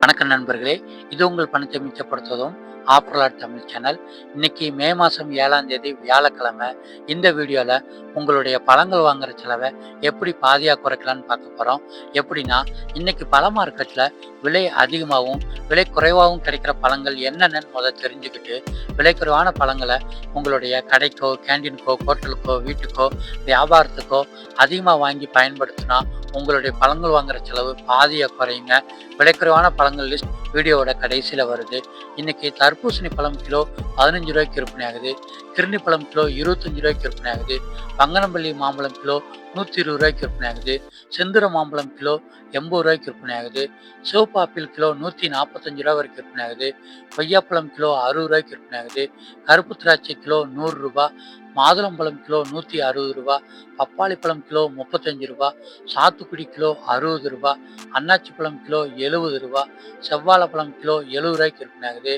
வணக்கம் நண்பர்களே, இது உங்கள் பணத்தை மிச்சப்படுத்துவதும் ஆப்ரலாட் தமிழ் சேனல். இன்னைக்கு மே மாதம் 7ஆம் தேதி வியாழக்கிழமை. இந்த வீடியோவில் உங்களுடைய பழங்கள் வாங்குற செலவை எப்படி பாதியாக குறைக்கலான்னு பார்க்க போகிறோம். எப்படின்னா, இன்னைக்கு பழ மார்க்கெட்டில் விலை அதிகமாகவும் விலை குறைவாகவும் கிடைக்கிற பழங்கள் என்னென்னு முதல் தெரிஞ்சுக்கிட்டு, விலை குறைவான பழங்களை உங்களுடைய கடைக்கோ, கேண்டீனுக்கோ, ஹோட்டலுக்கோ, வீட்டுக்கோ, வியாபாரத்துக்கோ அதிகமாக வாங்கி பயன்படுத்தினா உங்களுடைய பழங்கள் வாங்குற செலவு பாதியாக குறையுங்க. விலைக்குறைவான பழங்கள் லிஸ்ட் வீடியோவோட கடைசியில் வருது. இன்னைக்கு தர்பூசணி பழம் கிலோ 15 ரூபாய்க்கு விற்பனை ஆகுது. கிர்னி பழம் கிலோ 25 ரூபாய்க்கு விற்பனை ஆகுது. பங்கனப்பள்ளி மாம்பழம் கிலோ 120 ரூபாய்க்கு விற்பனை ஆகுது. செந்தூர மாம்பழம் கிலோ 80 ரூபாய்க்கு விற்பனை ஆகுது. சிவப்பு ஆப்பிள் கிலோ 145 ரூபா வரைக்கும் விற்பனை ஆகுது. கொய்யாப்பழம் கிலோ 60 ரூபாய்க்கு விற்பனை ஆகுது. கருப்பு திராட்சை கிலோ 100 ரூபாய். மாதுளம்பழம் கிலோ 160 ரூபாய். பப்பாளி பழம் கிலோ 35 ரூபாய். சாத்துக்குடி கிலோ 60 ரூபாய். அன்னாச்சி பழம் கிலோ 70 ரூபாய். செவ்வாழை பழம் கிலோ 70 ரூபாய்க்கு விற்பனை ஆகுது.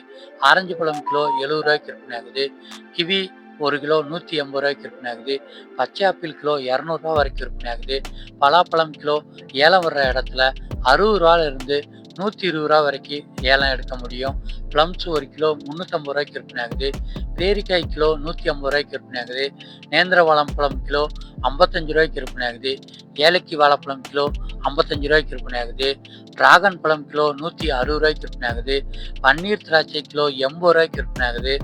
ஆரஞ்சு பழம் கிலோ 70 ரூபாய்க்கு விற்பனை ஆகுது. கிவி 1 கிலோ 180 ரூபாய்க்கு விற்பனை ஆகுது. பச்சை ஆப்பிள் கிலோ 200 ரூபா வரைக்கும் விற்பனை ஆகுது. பலாப்பழம் கிலோ ஏலம் வர்ற இடத்துல 60 ரூபாயிலிருந்து 120 ரூபா வரைக்கும் ஏலம் எடுக்க முடியும். ப்ளம்ஸ் 1 கிலோ 350 ரூபாய்க்கு விற்பனை ஆகுது. பேரிக்காய் கிலோ 150 ரூபாய்க்கு விற்பனை ஆகுது. நேந்திர வாழைப்பழம் கிலோ 55 ரூபாய்க்கு விற்பனை ஆகுது. ஏலக்கி வாழைப்பழம் கிலோ 55 ரூபாய்க்கு விற்பனை ஆகுது. டிராகன் பழம் கிலோ 160 ரூபாய்க்கு விற்பனை ஆகுது. பன்னீர் திராட்சை கிலோ 80 ரூபாய்க்கு விற்பனை ஆகுது.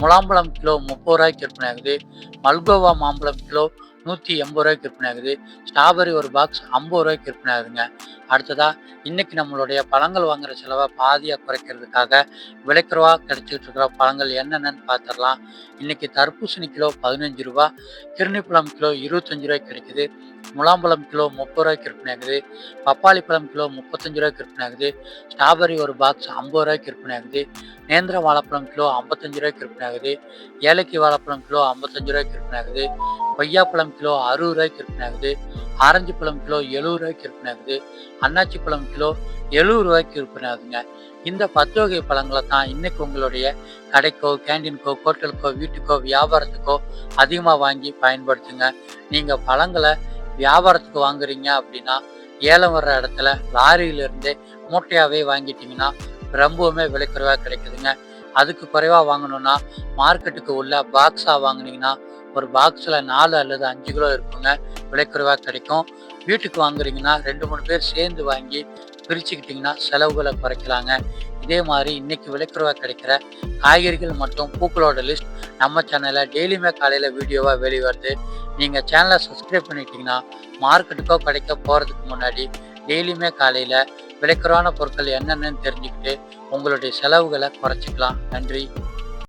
முலாம்பழம் கிலோ 30 ரூபாய்க்கு விற்பனை ஆகுது. மல்கோவா மாம்பழம் கிலோ 180 ரூபாய்க்கு விற்பனை ஆகுது. ஸ்ட்ராபெரி ஒரு பாக்ஸ் 50 ரூபாய்க்கு விற்பனை ஆகுதுங்க. அடுத்ததா, இன்னைக்கு நம்மளுடைய பழங்கள் வாங்குற செலவை பாதியாக குறைக்கிறதுக்காக விலைக்குறைவாக கிடைச்சிட்டு இருக்கிற பழங்கள் என்னென்னு பார்த்துடலாம். இன்னைக்கு தர்பூசணி கிலோ 15 ரூபா. கிர்னி பழம் கிலோ 25 ரூபாய்க்கு கிடைக்குது. முலாம்பழம் கிலோ 30 ரூபாய்க்கு விற்பனை ஆகுது. பப்பாளி பழம் கிலோ 35 ரூபாய்க்கு விற்பனை ஆகுது. ஸ்ட்ராபெரி ஒரு பாக்ஸ் 50 ரூபாய்க்கு விற்பனை ஆகுது. நேந்திர வாழைப்பழம் கிலோ 55 ரூபாய்க்கு விற்பனை ஆகுது. ஏலக்கி வாழைப்பழம் கிலோ 55 ரூபாய்க்கு விற்பனை ஆகுது. கொய்யாப்பழம் கிலோ 60 ரூபாய்க்கு விற்பனை ஆகுது. ஆரஞ்சு பழம் கிலோ 70 ரூபாய்க்கு விற்பனை ஆகுது. அன்னாச்சி பழம் கிலோ 70 ரூபாய்க்கு விற்பனை ஆகுதுங்க. இந்த 10 வகை பழங்களை தான் இன்னைக்கு உங்களுடைய கடைக்கோ, கேண்டீனுக்கோ, ஹோட்டலுக்கோ, வீட்டுக்கோ, வியாபாரத்துக்கோ அதிகமாக வாங்கி பயன்படுத்துங்க. நீங்கள் பழங்களை வியாபாரத்துக்கு வாங்குறீங்க அப்படின்னா, ஏலம் வர்ற இடத்துல லாரியிலிருந்தே மூட்டையாகவே வாங்கிட்டீங்கன்னா ரொம்பவுமே விலை குறைவாக கிடைக்குதுங்க. அதுக்கு குறைவாக வாங்கணும்னா மார்க்கெட்டுக்கு உள்ள பாக்ஸாக வாங்கினீங்கன்னா ஒரு பாக்ஸில் 4 அல்லது 5 கிலோ இருக்குங்க, விலை குறைவாக கிடைக்கும். வீட்டுக்கு வாங்குறீங்கன்னா 2-3 பேர் சேர்ந்து வாங்கி பிரிச்சுக்கிட்டிங்கன்னா செலவுகளை குறைக்கலாங்க. இதே மாதிரி இன்னைக்கு விலைக்குறைவாக கிடைக்கிற காய்கறிகள் மற்றும் பூக்களோட லிஸ்ட் நம்ம சேனலில் டெய்லியுமே காலையில் வீடியோவாக வெளிவருது. நீங்கள் சேனலை சப்ஸ்கிரைப் பண்ணிட்டீங்கன்னா மார்க்கெட்டுக்கோ கிடைக்க போகிறதுக்கு முன்னாடி டெய்லியுமே காலையில் விலைக்குறைவான பொருட்கள் என்னென்னு தெரிஞ்சுக்கிட்டு உங்களுடைய செலவுகளை குறைச்சிக்கலாம். நன்றி.